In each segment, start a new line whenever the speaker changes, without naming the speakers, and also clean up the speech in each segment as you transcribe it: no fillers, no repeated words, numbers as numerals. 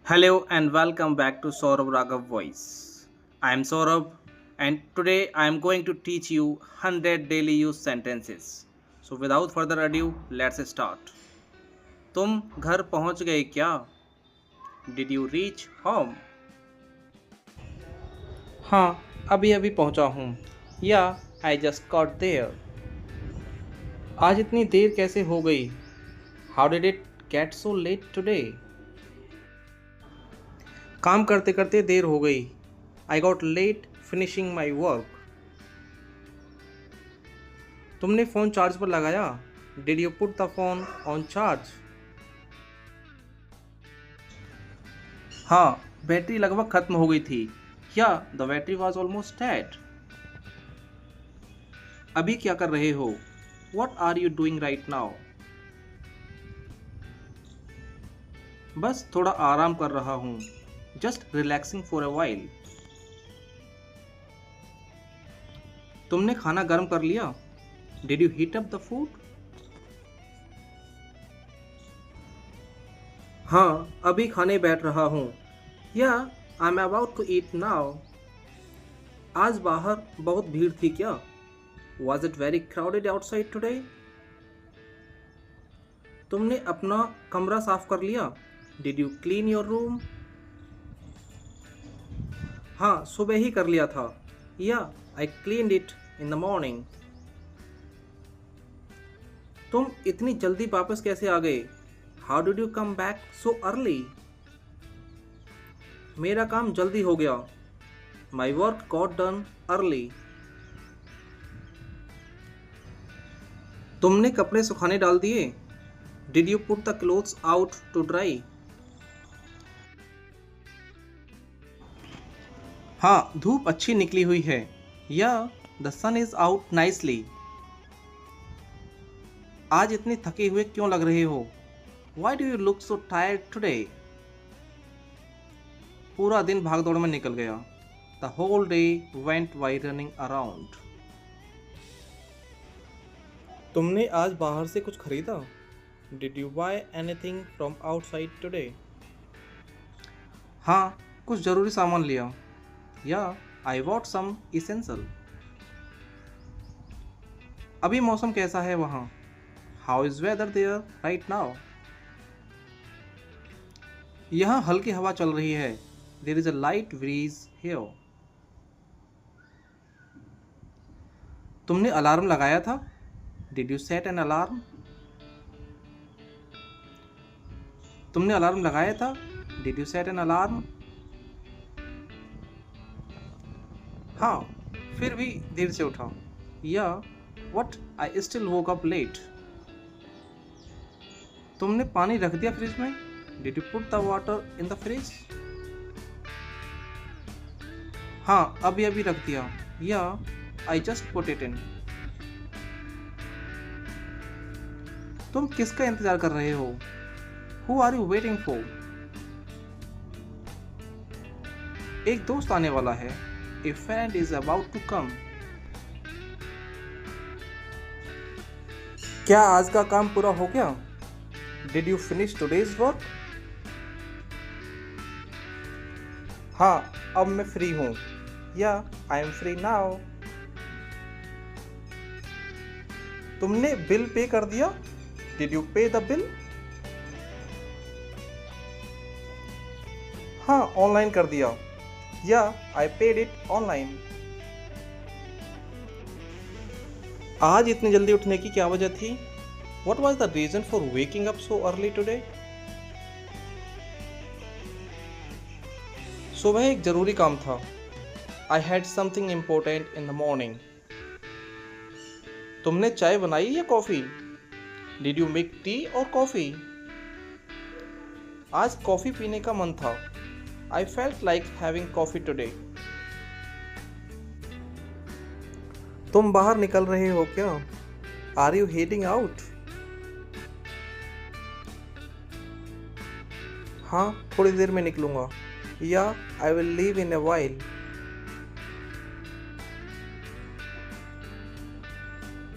Hello and welcome back to Saurabh Raghav Voice. I am Saurabh and today I am going to teach you 100 daily use sentences. So without further ado, let's start. तुम घर पहुंच गए क्या? Did you reach home? हाँ, अभी अभी पहुंचा हूँ. Yeah, I just got there. आज इतनी देर कैसे हो गई? How did it get so late today? काम करते करते देर हो गई. I got late finishing my work. तुमने फ़ोन चार्ज पर लगाया? Did you put the phone on charge? हाँ, बैटरी लगभग खत्म हो गई थी. Yeah, the battery was almost dead. अभी क्या कर रहे हो? What are you doing right now? बस थोड़ा आराम कर रहा हूँ. Just relaxing for a while. तुमने खाना गर्म कर लिया? Did you heat up the food? हाँ, अभी खाने बैठ रहा हूँ. Yeah, I'm about to eat now. आज बाहर बहुत भीड़ थी क्या? Was it very crowded outside today? तुमने अपना कमरा साफ कर लिया? Did you clean your room? हाँ, सुबह ही कर लिया था. Yeah, I cleaned it in the morning. तुम इतनी जल्दी वापस कैसे आ गए? How did you come back so early? मेरा काम जल्दी हो गया. My work got done early. तुमने कपड़े सुखाने डाल दिए? Did you put the clothes out to dry? हाँ, धूप अच्छी निकली हुई है. Yeah, the sun is out nicely. आज इतने थके हुए क्यों लग रहे हो? Why do you look so tired today? पूरा दिन भागदौड़ में निकल गया. The whole day went by running around. तुमने आज बाहर से कुछ खरीदा? Did you buy anything from outside today? हाँ, कुछ ज़रूरी सामान लिया. Yeah, I bought some essential. अभी मौसम कैसा है वहाँ? How is weather there right now? यहाँ हल्की हवा चल रही है. There is a light breeze here. तुमने अलार्म लगाया था? Did you set an alarm? तुमने अलार्म लगाया था? Did you set an alarm? हाँ, फिर भी देर से उठा. Yeah, what? I still woke up late. तुमने पानी रख दिया फ्रिज में? Did you put the water in the fridge? हाँ, अभी अभी रख दिया. Yeah, I just put it in. तुम किसका इंतजार कर रहे हो? Who are you waiting for? एक दोस्त आने वाला है. A friend is about to come. क्या आज का काम पूरा हो गया? Did you finish today's work? हाँ, अब मैं फ्री हूँ. Yeah, I am free now. तुमने बिल पे कर दिया? Did you pay the bill? हाँ, ऑनलाइन कर दिया. Yeah, I paid it online. आज इतनी जल्दी उठने की क्या वजह थी? What was the reason for waking up so early today? सुबह एक जरूरी काम था. I had something important in the morning. तुमने चाय बनाई या coffee? Did you make tea or coffee? आज कॉफी पीने का मन था. I felt like having coffee today. तुम बाहर निकल रहे हो क्या? Are you heading out? हाँ, थोड़ी देर में निकलूंगा. Yeah, I will leave in a while.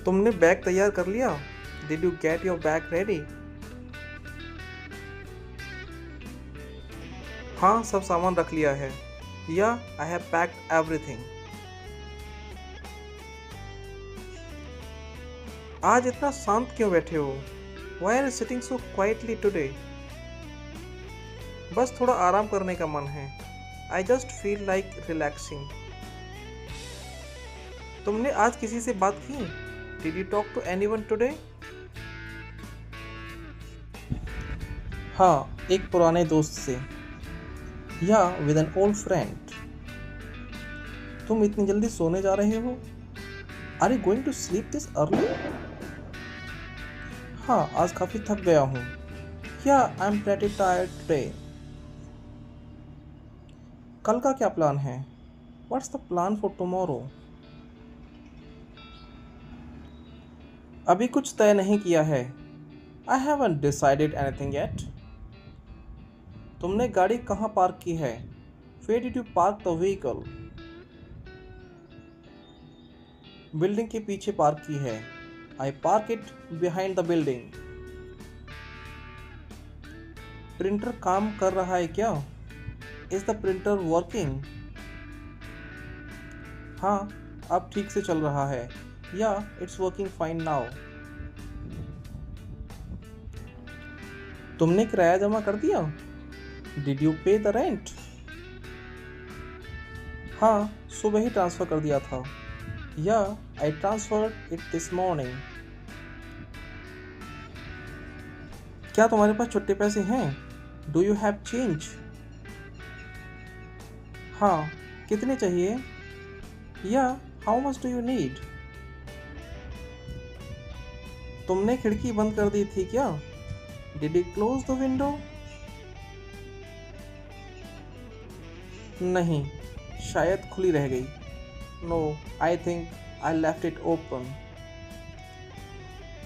तुमने बैग तैयार कर लिया? Did you get your bag ready? हाँ, सब सामान रख लिया है। या आई हैव पैक्ड एवरीथिंग। आज इतना शांत क्यों बैठे हो? Why are you sitting so quietly today? बस थोड़ा आराम करने का मन है। I just feel like relaxing. तुमने आज किसी से बात की? Did you talk to anyone today? हाँ, एक पुराने दोस्त से। या विद एन ओल्ड फ्रेंड। तुम इतनी जल्दी सोने जा रहे हो? Are you going to sleep this early? हाँ, आज काफ़ी थक गया हूँ। या I am pretty tired today. कल का क्या प्लान है? What's the plan for tomorrow? अभी कुछ तय नहीं किया है। I haven't decided anything yet. तुमने गाड़ी कहाँ पार्क की है? Where did you park the vehicle? Building के पीछे पार्क की है। I park it behind the building. Printer काम कर रहा है क्या? Is the printer working? हाँ, अब ठीक से चल रहा है। या इट्स वर्किंग फाइन नाउ। तुमने किराया जमा कर दिया? Did you pay the rent? हाँ, सुबह ही ट्रांसफर कर दिया था। या I transferred it this morning. क्या तुम्हारे पास छुट्टे पैसे हैं? Do you have change? हाँ, कितने चाहिए? या how much do you need? तुमने खिड़की बंद कर दी थी क्या? Did you close the window? नहीं, शायद खुली रह गई। No, I think I left it open.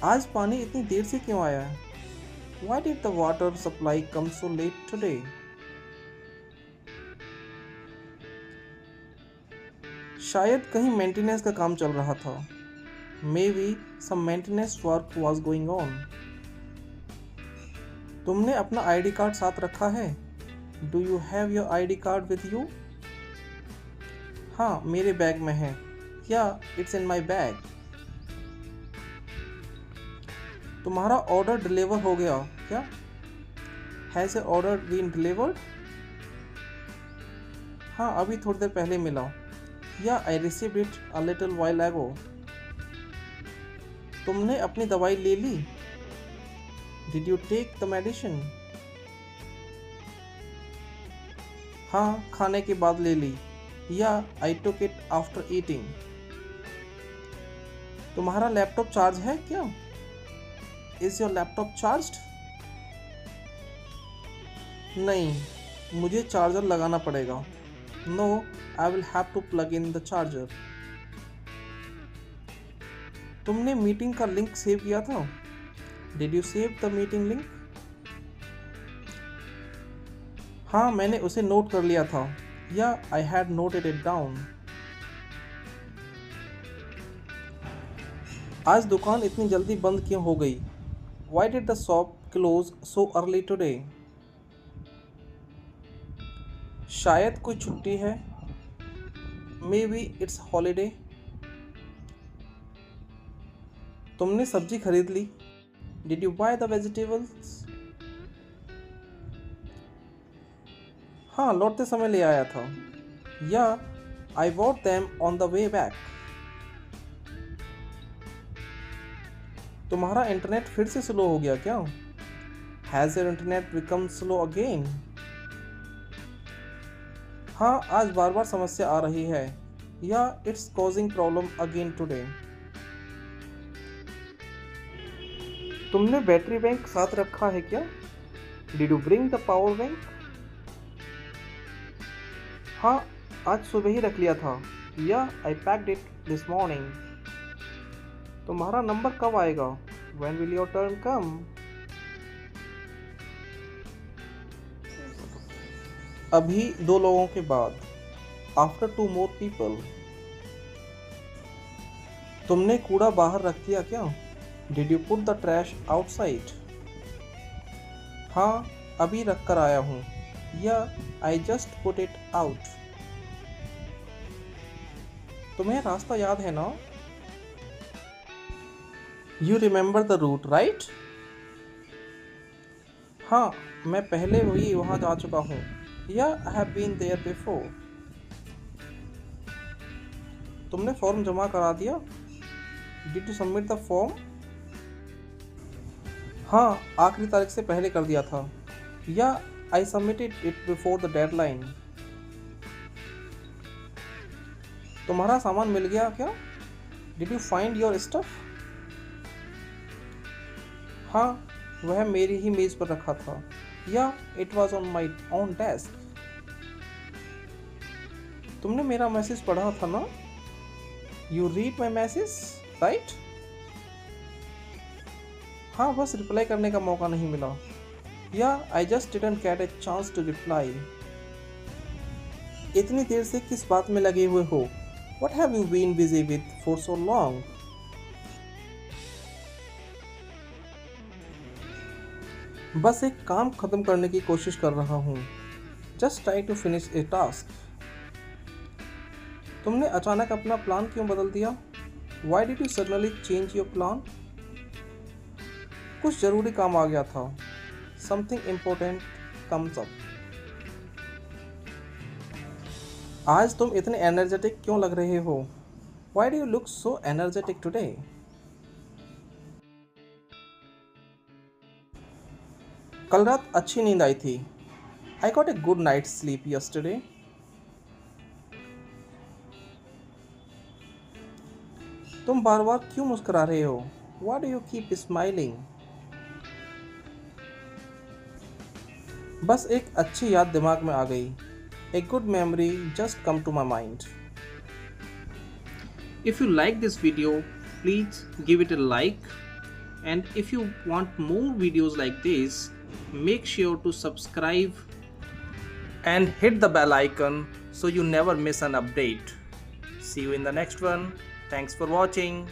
आज पानी इतनी देर से क्यों आया? Why did the water supply come so late today? शायद कहीं मेंटेनेंस का काम चल रहा था। Maybe some maintenance work was going on. तुमने अपना आईडी कार्ड साथ रखा है? Do you have your ID card with you? हाँ, मेरे बैग में है। Yeah, it's in my bag. तुम्हारा ऑर्डर डिलीवर हो गया क्या? Has your order been delivered? हाँ, अभी थोड़ी देर पहले मिला। Yeah I received it a little while ago. तुमने अपनी दवाई ले ली? Did you take the medicine? हाँ, खाने के बाद ले ली। Yeah I took it after eating. तुम्हारा लैपटॉप चार्ज है क्या? Is your laptop charged? नहीं, मुझे चार्जर लगाना पड़ेगा। No, I will have to plug in the charger. तुमने मीटिंग का लिंक सेव किया था? Did you save the meeting link? हाँ, मैंने उसे नोट कर लिया था। या I had noted it down. आज दुकान इतनी जल्दी बंद क्यों हो गई? Why did the shop close so early today? शायद कोई छुट्टी है। Maybe it's holiday. तुमने सब्जी खरीद ली? Did you buy the vegetables? हाँ, लौटते समय ले आया था। या I bought them on the way back. तुम्हारा इंटरनेट फिर से स्लो हो गया क्या? Has your internet become slow again? हाँ, आज बार बार समस्या आ रही है। या it's causing problem again today. तुमने बैटरी बैंक साथ रखा है क्या? Did you bring the power bank? हाँ, आज सुबह ही रख लिया था। या I packed it this morning. तुम्हारा नंबर कब आएगा? When will your turn come? अभी 2 लोगों के बाद। After 2 more people. तुमने कूड़ा बाहर रख दिया क्या? Did you put the trash outside? हाँ, अभी रख कर आया हूँ। या
I just put it out. तुम्हें रास्ता याद है ना? You remember the route, right? हाँ, मैं पहले भी वहाँ जा चुका हूँ. Yeah, I have been there before. तुमने फॉर्म जमा करा दिया? Did you submit the form? हाँ, आखिरी तारीख से पहले कर दिया था. Yeah, I submitted it before the deadline. तुम्हारा सामान मिल गया क्या? Did you find your stuff? हाँ, वह मेरी ही मेज पर रखा था. Yeah, it was on my own desk. तुमने मेरा मैसेज पढ़ा था ना? You read my message, right? हाँ, बस रिप्लाई करने का मौका नहीं मिला. Yeah, I just didn't get a chance to reply. इतनी देर से किस बात में लगे हुए हो? What have you been busy with for so long? बस एक काम खत्म करने की कोशिश कर रहा हूँ. Just try to finish a task. तुमने अचानक अपना प्लान क्यों बदल दिया? Why did you suddenly change your plan? कुछ जरूरी काम आ गया था. Something important comes up. आज तुम इतने एनर्जेटिक क्यों लग रहे हो? Why do you look so energetic today? कल रात अच्छी नींद आई थी. I got a good night's sleep yesterday. तुम बार बार क्यों मुस्कुरा रहे हो? Why do you keep smiling? बस एक अच्छी याद दिमाग में आ गई. A good memory just come to my mind.
If you like this video, please give it a like, and if you want more videos like this, make sure to subscribe and hit the bell icon so you never miss an update. See you in the next one. Thanks for watching.